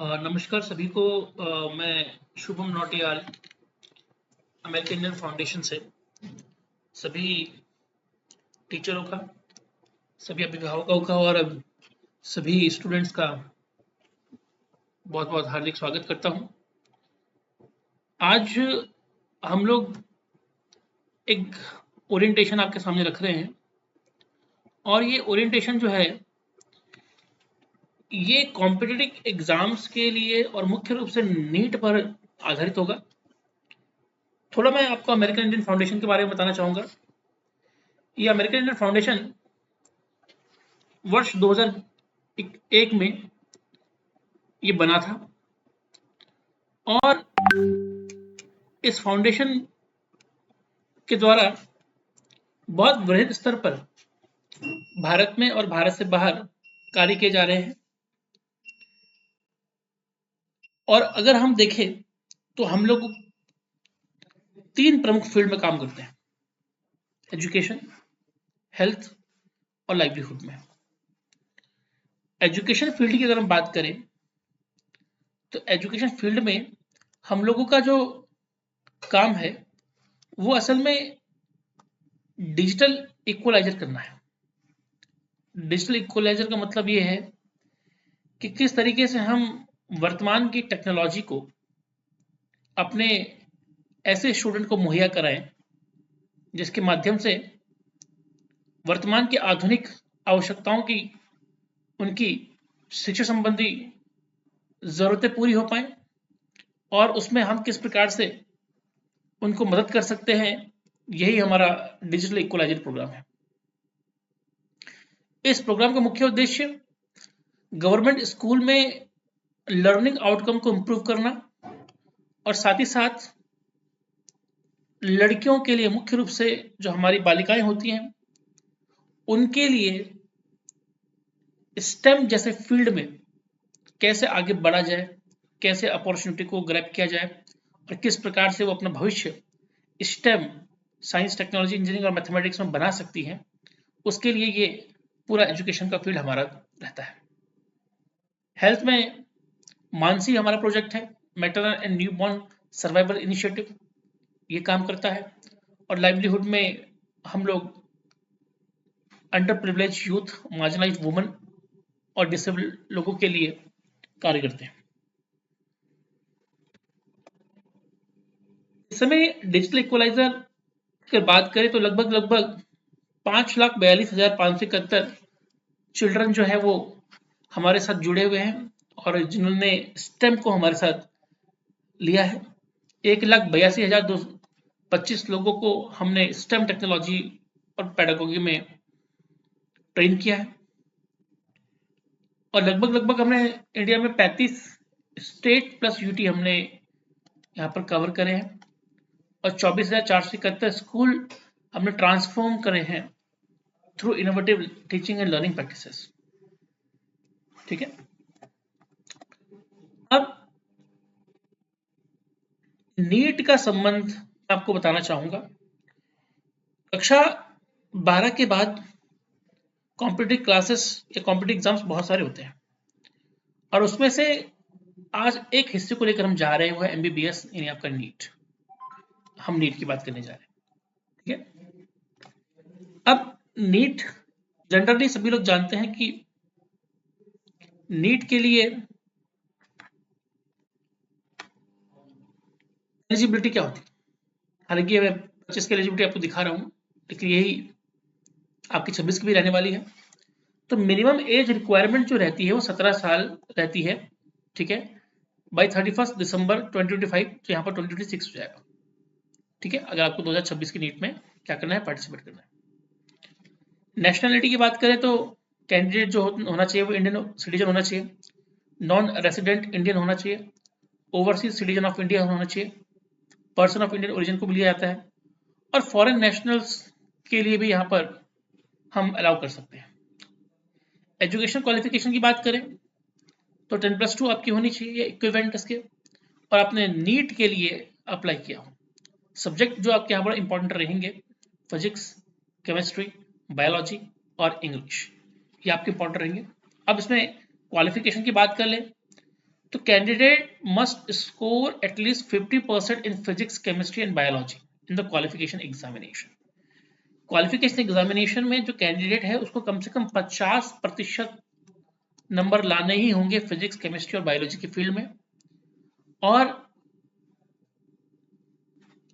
नमस्कार सभी को। मैं Shubham Nautiyal American Indian foundation से सभी टीचरों का, सभी अभिभावकों का और सभी स्टूडेंट्स का बहुत बहुत हार्दिक स्वागत करता हूं। आज हम लोग एक ओरिएंटेशन आपके सामने रख रहे हैं और ये ओरिएंटेशन जो है ये कॉम्पिटिटिव एग्जाम्स के लिए और मुख्य रूप से नीट पर आधारित होगा। थोड़ा मैं आपको अमेरिकन इंडियन फाउंडेशन के बारे में बताना चाहूँगा। ये अमेरिकन इंडियन फाउंडेशन वर्ष 2001 में ये बना था और इस फाउंडेशन के द्वारा बहुत वृहद स्तर पर भारत में और भारत से बाहर कार्य किए जा रहे हैं। और अगर हम देखें तो हम लोग 3 प्रमुख फील्ड में काम करते हैं: एजुकेशन, हेल्थ और लाइवलीहुड में। एजुकेशन फील्ड की अगर हम बात करें तो एजुकेशन फील्ड में हम लोगों का जो काम है वो असल में डिजिटल इक्वलाइजर करना है। डिजिटल इक्वलाइजर का मतलब ये है कि किस तरीके से हम वर्तमान की टेक्नोलॉजी को अपने ऐसे स्टूडेंट को मुहैया कराएं जिसके माध्यम से वर्तमान की आधुनिक आवश्यकताओं की उनकी शिक्षा संबंधी ज़रूरतें पूरी हो पाएं और उसमें हम किस प्रकार से उनको मदद कर सकते हैं, यही हमारा डिजिटल इक्वलाइजर प्रोग्राम है। इस प्रोग्राम का मुख्य उद्देश्य गवर्नमेंट स्कूल में लर्निंग आउटकम को इम्प्रूव करना और साथ ही साथ लड़कियों के लिए, मुख्य रूप से जो हमारी बालिकाएं होती हैं, उनके लिए स्टेम जैसे फील्ड में कैसे आगे बढ़ा जाए, कैसे अपॉर्चुनिटी को ग्रैब किया जाए और किस प्रकार से वो अपना भविष्य स्टेम, साइंस, टेक्नोलॉजी, इंजीनियरिंग और मैथमेटिक्स में बना सकती हैं, उसके लिए ये पूरा एजुकेशन का फील्ड हमारा रहता है। हेल्थ में मानसी हमारा प्रोजेक्ट है, maternal and newborn survival initiative, ये काम करता है। और लाइवलीहुड में हम लोग under privilege youth, marginalised women और डिसेबल्ड लोगों के लिए कार्य करते हैं। इस समय डिजिटल इक्वलाइजर की बात करें तो लगभग 5,42,571 चिल्ड्रन जो है वो हमारे साथ जुड़े हुए हैं और जिन्होंने स्टेम को हमारे साथ लिया है। 1,82,225 लोगों को हमने स्टेम टेक्नोलॉजी और पेडागोगी में ट्रेन किया है और लगभग हमने इंडिया में 35 स्टेट प्लस यूटी हमने यहाँ पर कवर करे हैं और 24,471 स्कूल हमने ट्रांसफॉर्म करे हैं through innovative teaching and learning practices. ठीक है, अब नीट का संबंध मैं आपको बताना चाहूंगा। कक्षा 12 के बाद कॉम्पिटिटिव क्लासेस या कॉम्पिटिटिव एग्जाम्स बहुत सारे होते हैं और उसमें से आज एक हिस्से को लेकर हम जा रहे हैं, वो है एमबीबीएस, यानी आपका नीट। हम नीट की बात करने जा रहे हैं। ठीक है, अब नीट जनरली सभी लोग जानते हैं कि नीट के लिए एलिजिबिलिटी क्या होती है। हालांकि मैं 25 की एलिजिबिलिटी आपको दिखा रहा हूँ, लेकिन यही आपकी 26 की भी रहने वाली है। तो मिनिमम एज रिक्वायरमेंट जो रहती है वो 17 साल रहती है। ठीक है, बाई 31 दिसंबर 2025, तो यहाँ पर 2026 हो जाएगा। ठीक है, अगर आपको 2026 की नीट में क्या करना है, पार्टिसिपेट करना है। नेशनलिटी की बात करें तो कैंडिडेट जो होना चाहिए वो इंडियन सिटीजन होना चाहिए, नॉन रेसिडेंट इंडियन होना चाहिए, ओवरसीज सिटीजन ऑफ इंडिया होना चाहिए, पर्सन ऑफ इंडियन ओरिजिन को भी लिया जाता है और फॉरेन नेशनल्स के लिए भी यहाँ पर हम अलाउ कर सकते हैं। एजुकेशन क्वालिफिकेशन की बात करें तो 10+2 आपकी होनी चाहिए इक्विवेलेंट इसके, और आपने नीट के लिए अप्लाई किया हो। सब्जेक्ट जो आपके यहाँ पर इंपॉर्टेंट रहेंगे फिजिक्स, केमिस्ट्री, बायोलॉजी और इंग्लिश, ये आपके इंपॉर्टेंट रहेंगे। अब इसमें क्वालिफिकेशन की बात कर लें तो candidate must score at least 50% in physics, chemistry and biology in the qualification examination. Qualification examination में जो कैंडिडेट है उसको कम से कम 50% नंबर लाने ही होंगे फिजिक्स, केमिस्ट्री और बायोलॉजी की फील्ड में। और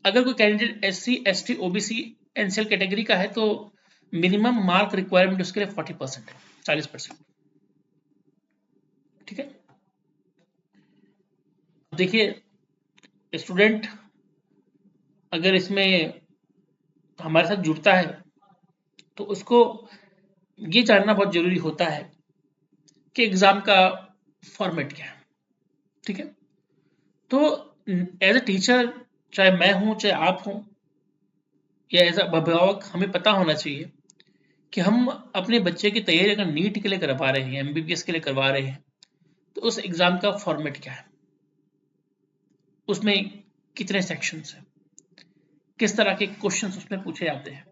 अगर कोई candidate SC, ST, OBC, NCL category का है तो मिनिमम मार्क रिक्वायरमेंट उसके लिए 40% है, 40%। ठीक है, देखिए स्टूडेंट अगर इसमें हमारे साथ जुड़ता है तो उसको ये जानना बहुत जरूरी होता है कि एग्जाम का फॉर्मेट क्या है। ठीक है, तो एज अ टीचर, चाहे मैं हूं चाहे आप हो या एज अ अभिभावक, हमें पता होना चाहिए कि हम अपने बच्चे की तैयारी अगर नीट के लिए करवा रहे हैं, MBBS के लिए करवा रहे हैं, तो उस एग्जाम का फॉर्मेट क्या है, उसमें कितने सेक्शंस हैं, किस तरह के क्वेश्चंस उसमें पूछे जाते हैं,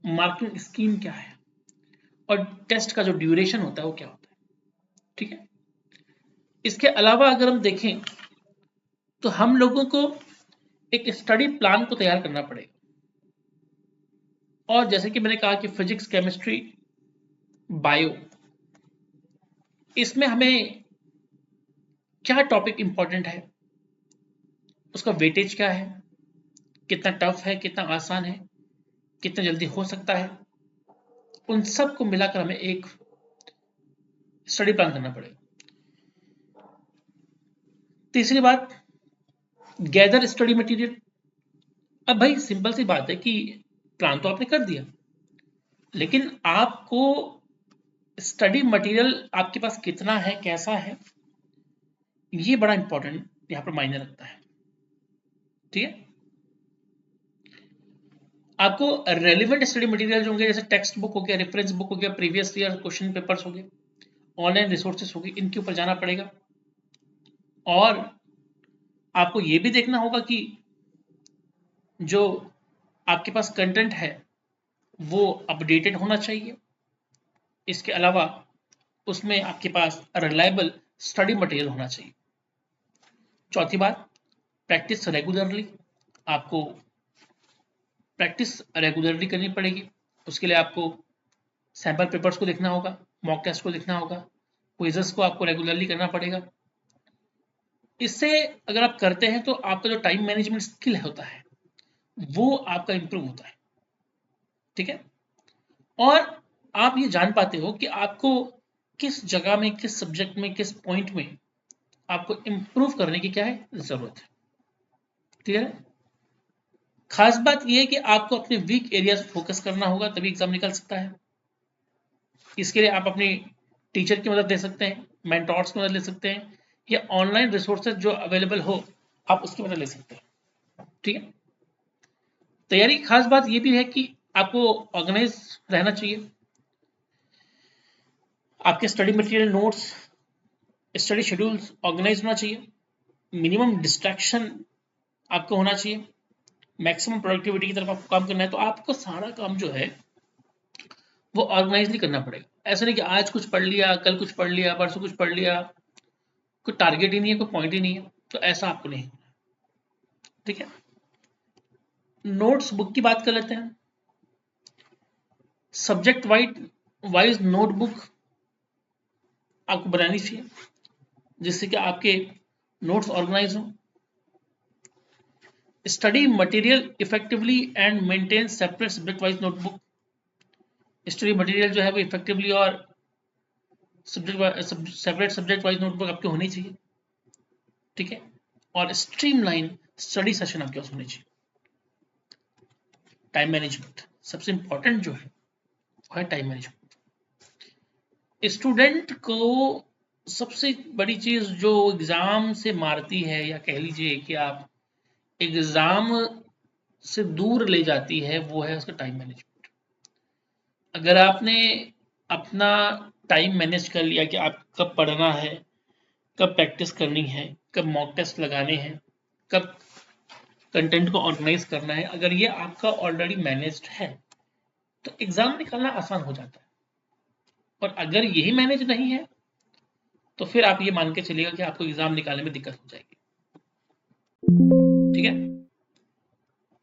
मार्किंग स्कीम क्या है, और टेस्ट का जो ड्यूरेशन होता है वो क्या होता है। ठीक है, इसके अलावा अगर हम देखें तो हम लोगों को एक स्टडी प्लान को तैयार करना पड़ेगा। और जैसे कि मैंने कहा कि फिजिक्स, केमिस्ट्री, बायो, इसमें हमें क्या टॉपिक इंपॉर्टेंट है, उसका वेटेज क्या है, कितना टफ है, कितना आसान है, कितना जल्दी हो सकता है, उन सब को मिलाकर हमें एक स्टडी प्लान करना पड़ेगा। तीसरी बात, गैदर स्टडी मटेरियल। अब भाई सिंपल सी बात है कि प्लान तो आपने कर दिया, लेकिन आपको स्टडी मटेरियल आपके पास कितना है, कैसा है, ये बड़ा इंपॉर्टेंट यहां पर मायने रखता है। ठीक है, आपको रेलिवेंट स्टडी मटेरियल जो होंगे, जैसे टेक्स्ट बुक हो गया, रेफरेंस बुक हो गया, प्रीवियस ईयर क्वेश्चन पेपर्स हो गए, ऑनलाइन रिसोर्सेस हो गए, इनके ऊपर जाना पड़ेगा। और आपको ये भी देखना होगा कि जो आपके पास कंटेंट है वो अपडेटेड होना चाहिए। इसके अलावा उसमें आपके पास रिलायबल स्टडी मटेरियल होना चाहिए। चौथी बात, प्रैक्टिस रेगुलरली। आपको प्रैक्टिस रेगुलरली करनी पड़ेगी। उसके लिए आपको सैंपल पेपर्स को देखना होगा, मॉक टेस्ट को देखना होगा, क्विजेस को आपको रेगुलरली करना पड़ेगा। इससे अगर आप करते हैं तो आपका जो टाइम मैनेजमेंट स्किल होता है वो आपका इंप्रूव होता है। ठीक है, और आप ये जान पाते हो कि आपको किस जगह में, किस सब्जेक्ट में, किस पॉइंट में आपको इंप्रूव करने की क्या है जरूरत है। ठीक है, खास बात यह है कि आपको अपने वीक एरियाज फोकस करना होगा, तभी एग्जाम निकल सकता है। इसके लिए आप अपनी टीचर की मदद ले सकते हैं, मेंटोर्स की मदद ले सकते हैं, या ऑनलाइन रिसोर्सेज जो अवेलेबल हो आप उसकी मदद ले सकते हैं। ठीक है, तैयारी की खास बात यह भी है कि आपको ऑर्गेनाइज रहना चाहिए। आपके study material, notes, study schedules organise होना चाहिए। मिनिमम डिस्ट्रैक्शन आपको होना चाहिए। मैक्सिमम प्रोडक्टिविटी की तरफ आपको काम करना है, तो आपको सारा काम जो है वो ऑर्गेनाइजली करना पड़ेगा। ऐसा नहीं कि आज कुछ पढ़ लिया, कल कुछ पढ़ लिया, परसों कुछ पढ़ लिया, कोई टारगेट ही नहीं है, कोई पॉइंट ही नहीं है, तो ऐसा आपको नहीं। ठीक है, नोट्स बुक की बात कर लेते हैं। सब्जेक्ट वाइज नोटबुक आपको बनानी चाहिए जिससे कि आपके नोट्स ऑर्गेनाइज हो। Study material effectively and maintain separate subject wise notebook. Study material जो है वो इफेक्टिवली और सेपरेट सब्जेक्ट वाइज नोटबुक आपकी होनी चाहिए। ठीक है, और स्ट्रीमलाइन स्टडी सेशन आपके पास होनी चाहिए। टाइम मैनेजमेंट सबसे इंपॉर्टेंट जो है वो है टाइम मैनेजमेंट। स्टूडेंट को सबसे बड़ी चीज जो एग्जाम से मारती है, या कह लीजिए कि आप एग्जाम से दूर ले जाती है, वो है उसका टाइम मैनेजमेंट। अगर आपने अपना टाइम मैनेज कर लिया कि आप कब पढ़ना है, कब प्रैक्टिस करनी है, कब मॉक टेस्ट लगाने हैं, कब कंटेंट को ऑर्गेनाइज करना है, अगर ये आपका ऑलरेडी मैनेज्ड है तो एग्जाम निकालना आसान हो जाता है। और अगर यही मैनेज नहीं है तो फिर आप ये मान के चलिएगा कि आपको एग्जाम निकालने में दिक्कत हो जाएगी। ठीक है।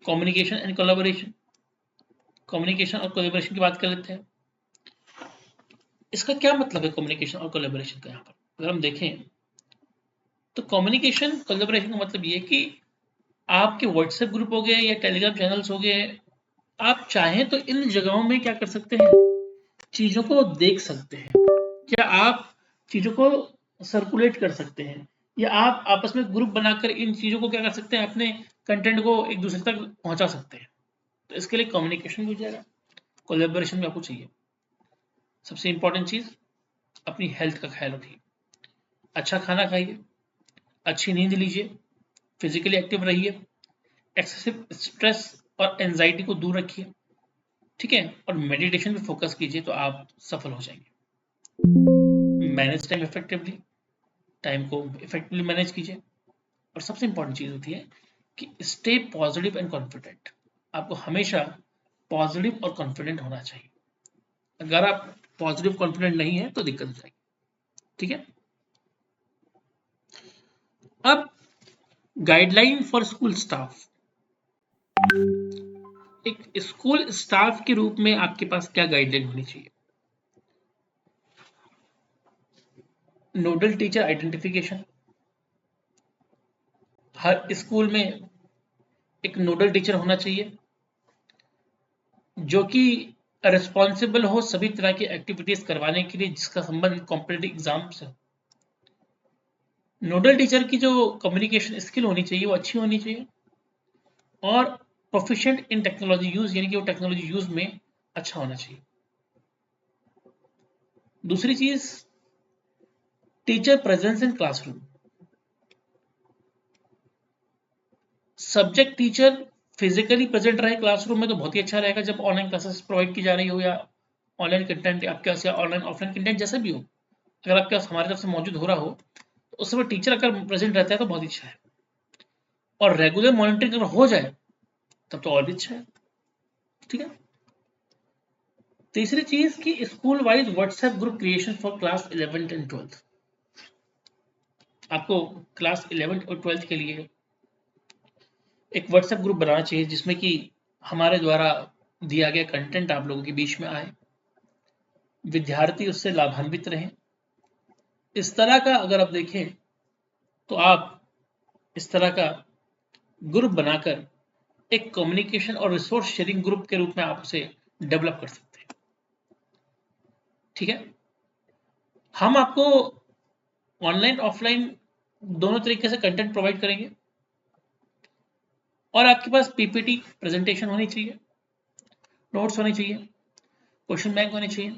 कम्युनिकेशन एंड कोलैबोरेशन, कम्युनिकेशन और कोलैबोरेशन की बात कर लेते हैं। इसका क्या मतलब है कम्युनिकेशन और कोलैबोरेशन का? यहाँ पर अगर हम देखें तो कम्युनिकेशन कोलैबोरेशन का मतलब ये है कि आपके व्हाट्सएप ग्रुप हो गए या टेलीग्राम चैनल्स हो गए, आप चाहें तो इन जगहों में क्या कर सकते हैं, चीजों को देख सकते हैं, क्या आप चीजों को सर्कुलेट कर सकते हैं, या आप आपस में ग्रुप बनाकर इन चीजों को क्या कर सकते हैं, अपने कंटेंट को एक दूसरे तक पहुंचा सकते हैं। तो इसके लिए कम्युनिकेशन भी हो जाएगा, कोलैबोरेशन भी आपको चाहिए। सबसे इंपॉर्टेंट चीज, अपनी हेल्थ का ख्याल रखिए, अच्छा खाना खाइए, अच्छी नींद लीजिए, फिजिकली एक्टिव रहिए, एक्सेसिव स्ट्रेस और एंजाइटी को दूर रखिए। ठीक है। और मेडिटेशन पे फोकस कीजिए तो आप सफल हो जाएंगे। मैनेज टाइम इफेक्टिवली, टाइम को इफेक्टिवली मैनेज कीजिए। और सबसे इंपॉर्टेंट चीज होती है कि स्टे पॉजिटिव एंड कॉन्फिडेंट। आपको हमेशा पॉजिटिव और कॉन्फिडेंट होना चाहिए। अगर आप पॉजिटिव कॉन्फिडेंट नहीं है तो दिक्कत हो जाएगी। ठीक है। अब गाइडलाइन फॉर स्कूल स्टाफ, एक स्कूल स्टाफ के रूप में आपके पास क्या गाइडलाइन होनी चाहिए? नोडल टीचर आइडेंटिफिकेशन, हर स्कूल में एक नोडल टीचर होना चाहिए जो कि रिस्पॉन्सिबल हो सभी तरह की एक्टिविटीज करवाने के लिए जिसका संबंध कॉम्पिटिटिव एग्जाम से। नोडल टीचर की जो कम्युनिकेशन स्किल होनी चाहिए वो अच्छी होनी चाहिए, और प्रोफिशिएंट इन टेक्नोलॉजी यूज, यानी कि वो टेक्नोलॉजी यूज में अच्छा होना चाहिए। दूसरी चीज, teacher presence in classroom, subject teacher physically present रहे क्लासरूम में तो बहुत ही अच्छा रहेगा, जब ऑनलाइन क्लासेस प्रोवाइड की जा रही हो या ऑनलाइन कंटेंट आपके पास या ऑनलाइन ऑफलाइन कंटेंट जैसा भी हो, अगर आपके पास हमारी तरफ से मौजूद हो रहा हो तो उस समय टीचर अगर प्रेजेंट रहता है तो बहुत अच्छा है, और रेगुलर मॉनिटरिंग अगर हो जाए तब तो और भी अच्छा है। ठीक है। तीसरी चीज कि school wise WhatsApp group creation for class 11th and 12th। आपको क्लास 11th और 12th के लिए एक व्हाट्सएप ग्रुप बनाना चाहिए जिसमें कि हमारे द्वारा दिया गया कंटेंट आप लोगों के बीच में आए, विद्यार्थी उससे लाभान्वित रहें। इस तरह का अगर आप देखें तो आप इस तरह का ग्रुप बनाकर एक कम्युनिकेशन और रिसोर्स शेयरिंग ग्रुप के रूप में आप उसे डेवलप कर सकते हैं। ठीक है। हम आपको ऑनलाइन ऑफलाइन दोनों तरीके से कंटेंट प्रोवाइड करेंगे, और आपके पास पीपीटी प्रेजेंटेशन होनी चाहिए, नोट्स होने चाहिए, क्वेश्चन बैंक होने चाहिए,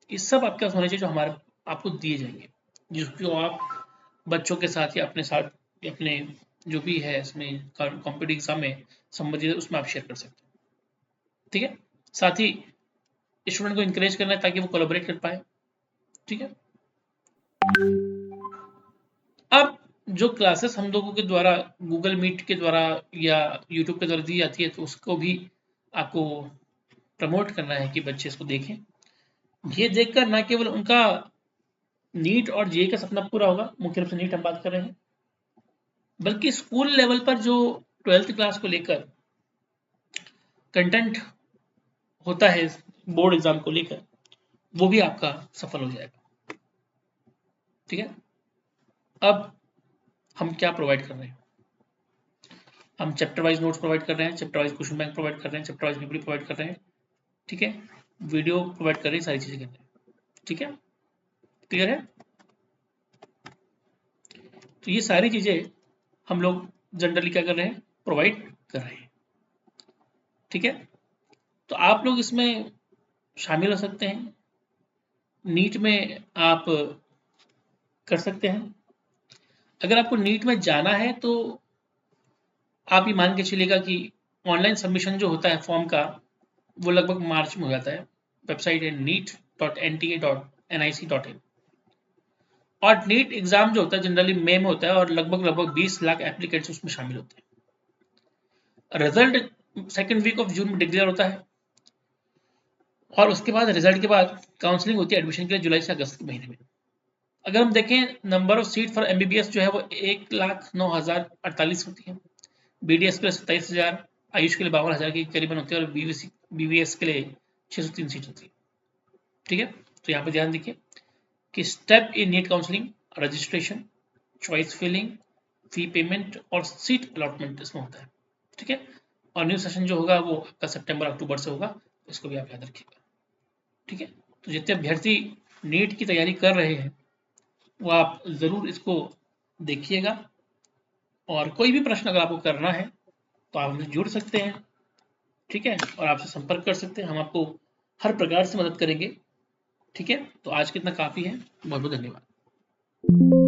ये सब आपके पास होने चाहिए जो हमारे आपको दिए जाएंगे, जिसको आप बच्चों के साथ या अपने साथ या अपने जो भी है इसमें कॉम्पिटिटिव एग्जाम में संबंधित उसमें आप शेयर कर सकते हैं। ठीक है। साथ ही स्टूडेंट को इंकरेज करना है ताकि वो कोलैबोरेट कर पाए। ठीक है। अब जो क्लासेस हम लोगों के द्वारा गूगल मीट के द्वारा या यूट्यूब के द्वारा दी जाती है तो उसको भी आपको प्रमोट करना है कि बच्चे इसको देखें। ये देखकर ना केवल उनका नीट और जेईई का सपना पूरा होगा, मुख्य रूप से नीट हम बात कर रहे हैं, बल्कि स्कूल लेवल पर जो 12th क्लास को लेकर कंटेंट होता है बोर्ड एग्जाम को लेकर वो भी आपका सफल हो जाएगा। ठीक है। अब हम क्या प्रोवाइड कर रहे हैं? हम चैप्टर वाइज नोट्स प्रोवाइड कर रहे हैं, chapter wise question bank provide कर रहे हैं, चैप्टर वाइज पीपीटी प्रोवाइड कर रहे हैं। ठीक है। वीडियो प्रोवाइड कर रहे हैं, सारी चीजें कर रहे हैं। ठीक है। क्लियर है? तो ये सारी चीजें हम लोग जनरली क्या कर रहे हैं, प्रोवाइड कर रहे हैं। ठीक है। तो आप लोग इसमें शामिल हो सकते हैं, नीट में आप कर सकते हैं। अगर आपको नीट में जाना है तो आप ये मान के चलिएगा कि ऑनलाइन सबमिशन जो होता है फॉर्म का वो लगभग मार्च में हो जाता है। वेबसाइट है neet.nta.nic.in, और नीट एग्जाम जो होता है जनरली मई में होता है और लगभग 20 लाख एप्लीकेंट्स उसमें शामिल होते हैं। Result second week of June में डिक्लेयर होता है, और उसके बाद रिजल्ट के बाद काउंसलिंग होती है एडमिशन के लिए जुलाई से अगस्त के महीने में। अगर हम देखें number of seat for MBBS जो है वो 1,09,048 होती है, BDS के लिए 27,000, आयुष के लिए 52,000 के करीबन होती है, और BVS के लिए 603 सीट होती है। ठीक है, तो यहाँ पे ध्यान देखिए कि step in NEET counselling, registration, choice filling, fee payment और सीट अलॉटमेंट इसमें होता है। ठीक है, और न्यू सेशन जो होगा वो आपका सितंबर अक्टूबर से होगा, इसको भी आप याद रखिएगा। ठीक है, तो जितने अभ्यर्थी नीट की तैयारी कर रहे हैं वो आप ज़रूर इसको देखिएगा, और कोई भी प्रश्न अगर आपको करना है तो आप हमसे जुड़ सकते हैं। ठीक है, और आपसे संपर्क कर सकते हैं, हम आपको हर प्रकार से मदद करेंगे। ठीक है, तो आज कितना काफ़ी है, बहुत बहुत धन्यवाद।